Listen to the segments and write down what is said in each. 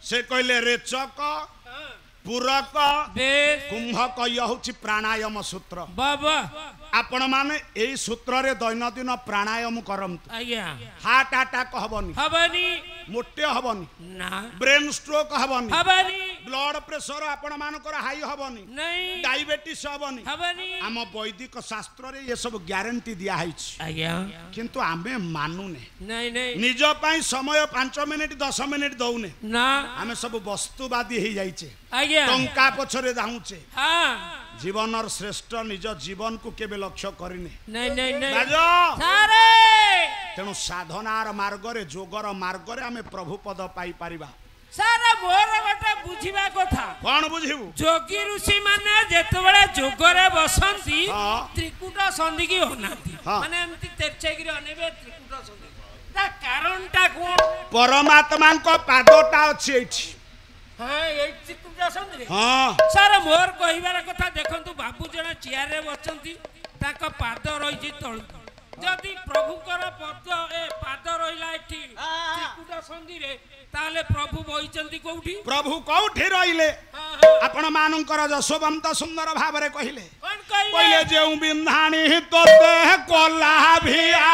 से कहले रेचक पूरक कुंभक यह हूँ प्राणायाम सूत्र बाबा आपण माने एई सूत्र रे दैनंदिन प्राणायाम करंतु आज्ञा हार्ट अटैक हबनी हबनी मोटे हबनी ना ब्रेन स्ट्रोक हबनी हबनी ब्लड प्रेशर आपण मानकर हाई हबनी नहीं डायबिटीज हबनी हबनी आम वैदिक शास्त्र रे ये सब गारंटी दिया हैछि आज्ञा किंतु आमे मानुने नहीं नहीं निज पई समय 5 मिनिट 10 मिनिट दउने ना आमे सब वस्तुवादी हे जाइछे आज्ञा टंका पछरे धाउछे हाँ जीवनर श्रेष्ठ निज जीवन को केबे लक्ष्य करिने नहीं नहीं नहीं बाजो सारे तेणु साधनार मार्ग रे जोगर मार्ग रे आमे प्रभु पद पाई परिबा सारे मोर गोटे बुझिबा कथा कोन बुझिबु जोगी ऋषि माने जेतबेले जोगरे बसंती हाँ। त्रिकुट संधि की होनाती हाँ। माने एमती तेरछेगिरी अनेबे त्रिकुट संधि ता कारणटा कोन परमात्मा को पादटा अछि एठी हां ए त्रिकुट संधि हां सारे मोर कहिबार कथा देखंतु बाबू जने चेयर रे बसंती ताका पाद रहिछि तळु जदि प्रभुकर पद ए पाद रहिला एठी त्रिकुट संधि रे ताले प्रभु बहिचंती कोउठी प्रभु कोउठी रहिले आपण मानकर जशोवंत सुंदर भाव रे कहिले कोन कहिले पहिले जेउ बिंधाणी तोते कोला भिया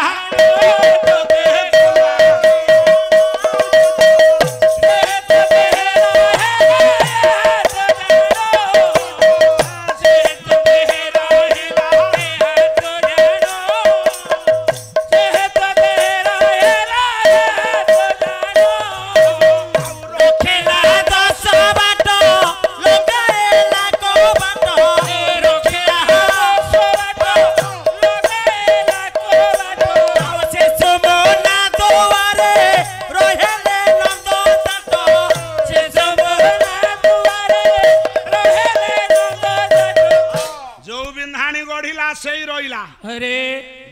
अरे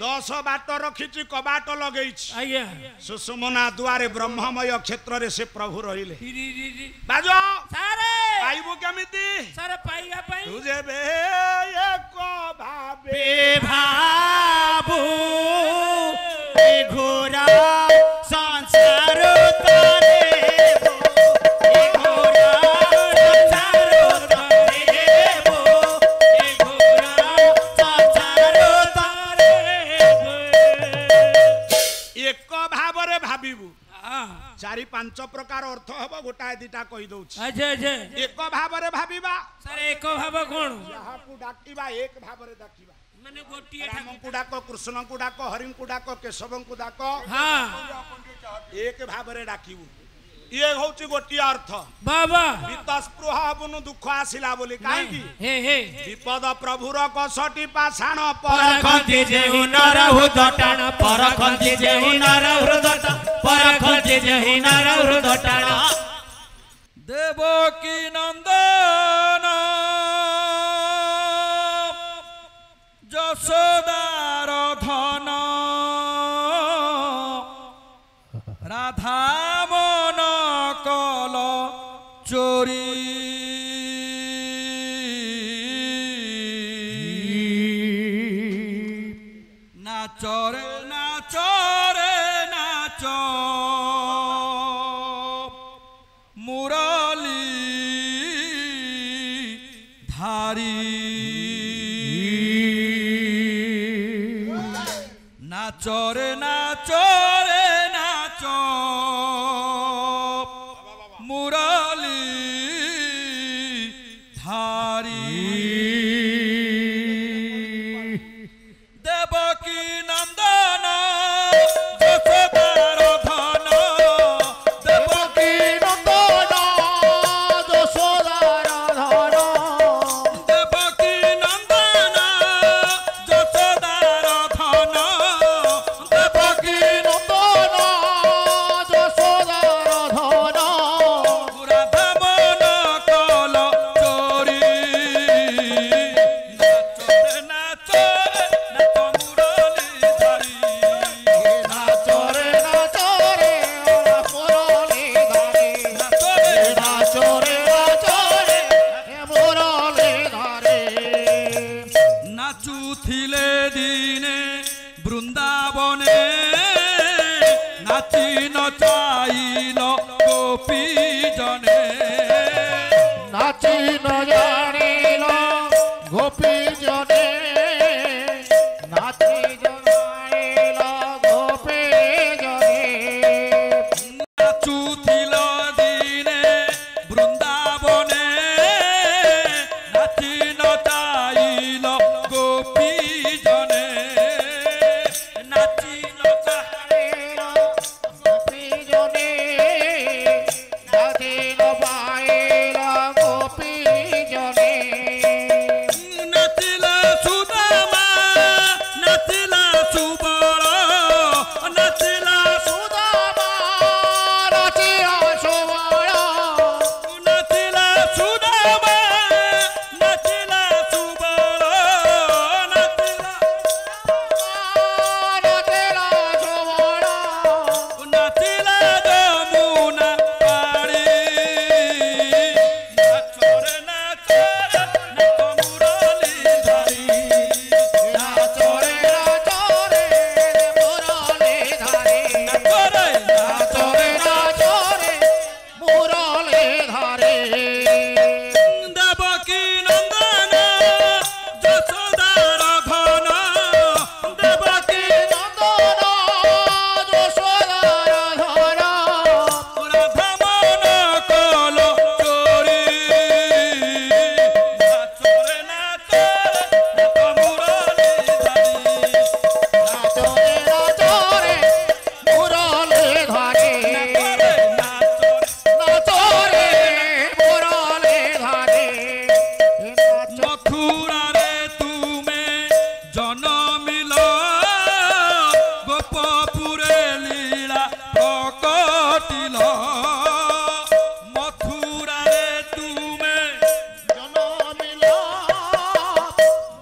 10 बाट रखिछि कबाट लगेछि आज्ञा सुषुमना द्वारे ब्रह्ममय क्षेत्र रे से प्रभु रहिले बाजो सारे पाइबु केमिति सारे पाइया पाई तुझे बे एको भाबे भाबू ए घोरा संसार तारे चारि पांच प्रकार अर्थ हबो गोटा दिटा कहि दउछि अच्छा अच्छा एक भाव रे भाबिबा सर एक भाव कोन यहा को डाकिबा एक भाव रे डाकिबा माने गोटी राम को डाको कृष्ण को डाको हरि को डाको केशव को डाको हां एक भाव रे डाकिबु ये होछि गोटी अर्थ बाबा वितस्पृह बनु दुख आसिला बोली काई की हे हे विपद प्रभुर कसटी पाषाण परखंती जेहु नर हृदटाण परखंती जेहु नर हृदटाण परखंती जेहु नर हृदटाण देवकी नंदन यशोदार धन राधा मन कल चोरी नाचरे नाचरे नाच मुरली धारी नाचरे नाचरे नाच मुरली धारी देवकी नंदन यशोदार धन देवकी नंदन यशोदार धन देवकी नंदन यशोदार धन देवकी नंदन यशोदार धन राधा ଜନେ नाची न जानिल गोपी जने नाची जानिल गोपी जने नाचुथिल दिने बृंदावने नाची नचाइल गोपी जने नाची जानिल गोपी जने नाची न पाइल गोपी जने नाचिला सुदामा नाचिला सुबल नाचिला सुदामा नाचिया सुबल नाचिला सुदामा नाचिला सुबल नाचिला नाचिला सुबल नाचिला जमुना पारी नाचरे नाचरे नाच मुरली धरी नाचरे नाचरे मुरली धारे नाचरे नाचरे नाचरे मुरली धारे देवकी नंदन जसोदार घन देवकी नंदन यशोदार धर राधामन कल चोरी नाचरे नाचरे नाच मुरली धरी नाचरे नाचरे मुरली धारे नाचरे मुरली धारे मथुरारे तुमे जन्मिल गोपपुरे लीला प्रकटिल मथुरारे तुमे जनमिल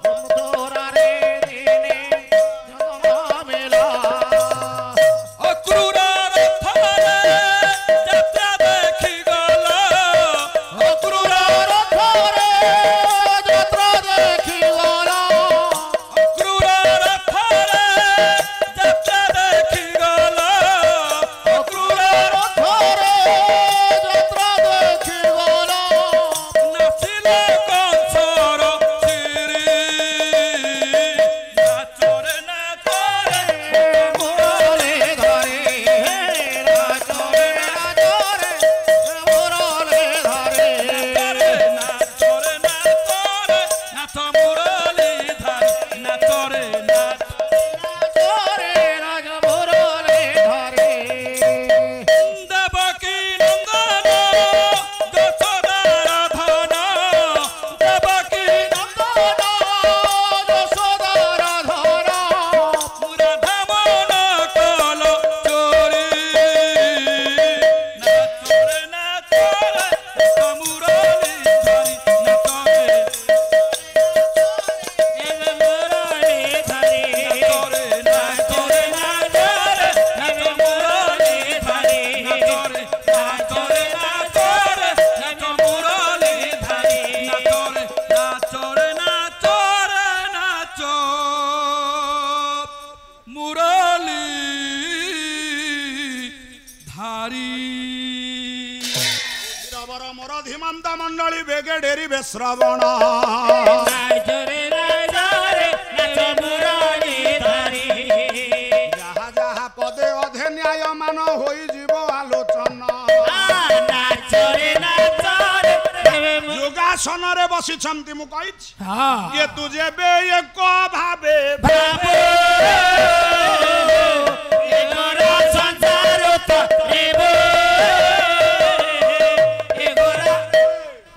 बंधुरारे दिने जनमिल अक्रूर रथरे जात्रा देखि गल अक्रूर रथरे यात्रा देखि गल अक्रूर रथरे जात्रा देखि गल अक्रूर रथरे यात्रा देखि गल नाचिले कंसर शिरी नाचरे नाचरे मुरली धारे नाचरे नाचरे मुरली धारे नाचरे नाचरे नाच मुरली धारी नाचरे नाच नाचरे राज मुरली धारे देवकी नंदन जसोदार धन देवकी नंदन यशोदार धर राधामन कल चोरी नाचरे नाचरे नाच मुरली धरी नाचरे नाचरे नाचरे नाचरे नाच मुरली धरी नाचरे नाचरे नाचरे नाच मुरली धरी नाचरे नाचरे नाचरे नाच मुरली धारी ବୀରବର ମୋର ଧୀମନ୍ତ ମଣ୍ଡଳୀ ବେଗେ ଡେରିବେ ଶ୍ରବଣ ଯାହା ଯାହା ପଦେ ଅଧେ ନ୍ୟାୟ ମାନ ହୋଇଯିବ ଆଲୋଚନା ଯୋଗାସନରେ ବସିଛନ୍ତି ମୁଁ କହିଛି ଇଏ ତୁ ଯେବେ ଏକ ଭାବେ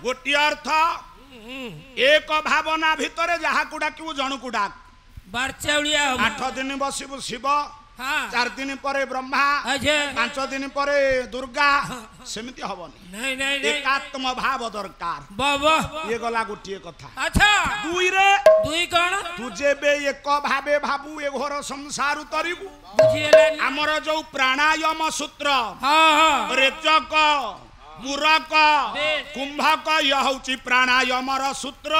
ଗୋଟିଏ ଅର୍ଥ ଏକ ଭାବନା ଭିତରେ ଯାହାକୁ ଡାକିବୁ ଜଣକୁ ଡାକ ବାରଚାଉଳିଆ 8 ଦିନ ବସିବୁ ଶିବ ହଁ 4 ଦିନ ପରେ ବ୍ରହ୍ମା ଆଚ୍ଛା 5 ଦିନ ପରେ ଦୁର୍ଗା ସେମିତି ହବନି ନାଇଁ ନାଇଁ ନାଇଁ ଏକାତ୍ମ ଭାବ ଦରକାର ବାବା ଇଏ ଗଲା ଗୋଟିଏ କଥା ଆଚ୍ଛା ଦୁଇରେ ଦୁଇ କଣ ତୁ ଯେବେ ଏକ ଭାବେ ଭାବୁ ଏ ଘର ସଂସାର ତରିବୁ ବୁଝିହେଲାନି ଆମର ଯୋଉ ପ୍ରାଣାୟାମ ସୂତ୍ର ହଁ ହଁ ରେଚକ ପୁରକ କୁମ୍ଭକ ଇଏ ହଉଛି ପ୍ରାଣାୟାମର ସୂତ୍ର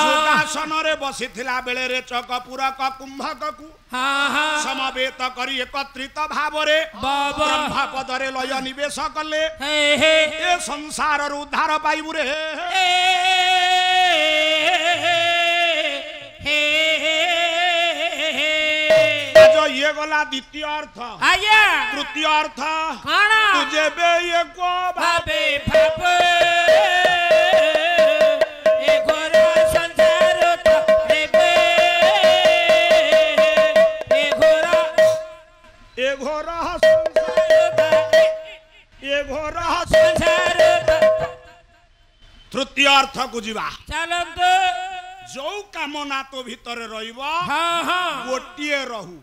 ଯୋଗାସନରେ ବସିଥିଲା ବେଳେ ରେଚକ ପୁରକ କୁମ୍ଭକକୁ ସମବେତ କରି ଏକତ୍ରିତ ଭାବରେ ବ୍ରହ୍ମ ପଦରେ ଲୟ ନିବେଶ କଲେ ଏ ସଂସାରରୁ ଉଦ୍ଧାର ପାଇବୁ ରେ ये गला द्वितीय अर्थ तृतीय अर्थ तुझे बे ये को भावे भावे ए घोरा संसार रे बे ए घोरा संसार तृतीय अर्थ को जीवा चलंत जो कामना तो भीतर रहिबो गोटिए रहू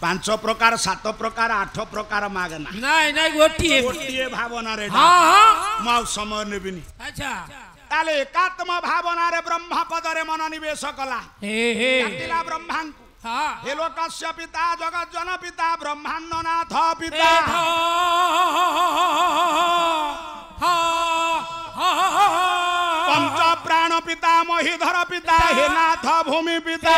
5 प्रकार 7 प्रकार 8 प्रकार मागना नहीं नहीं गोटिए भावना रे मौ समय नेबिनी अच्छा ताले एकात्म भावना रे ब्रह्म पद रे मन निवेश कला काटिला ब्रह्मांकु हे लोकस्य पिता जगत जन पिता ब्रह्मांड नाथ पिता पंच प्राण पिता महीधर पिता हे नाथ भूमि पिता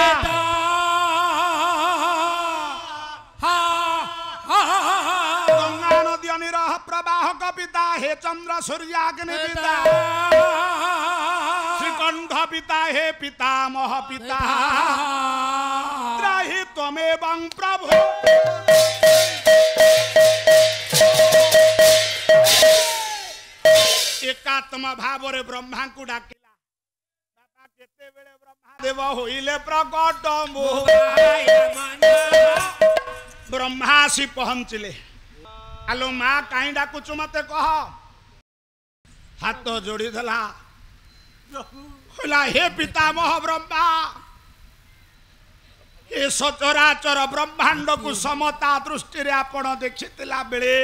गंगा नदी निरह प्रवाहक पिता हे चंद्र सूर्याग्नि पिता श्रीकंठ पिता हे पितामह पिता त्राहि त्वमेवं प्रभु एकात्म भाव रे ब्रह्मा को डाकिला बाबा केते बेले ब्रह्मा देव होइले प्रकट ब्रह्मासी पहुंचले आलो माँ कहीं डाकुचु मते कह हाथ जोड़ी देला हे पितामह ब्रह्मा ए सचराचर ब्रह्मांड को समता दृष्टि रे आपण देखितिला बेले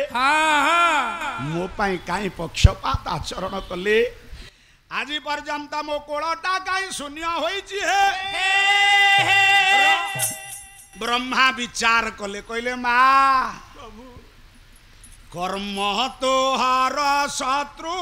मो पाई काई पक्षपात आचरण कले आज पर्यंत मो कोळटा काई शून्य होईची हे ब्रह्मा विचार कले कहले माँ कर्म तोहार शत्रु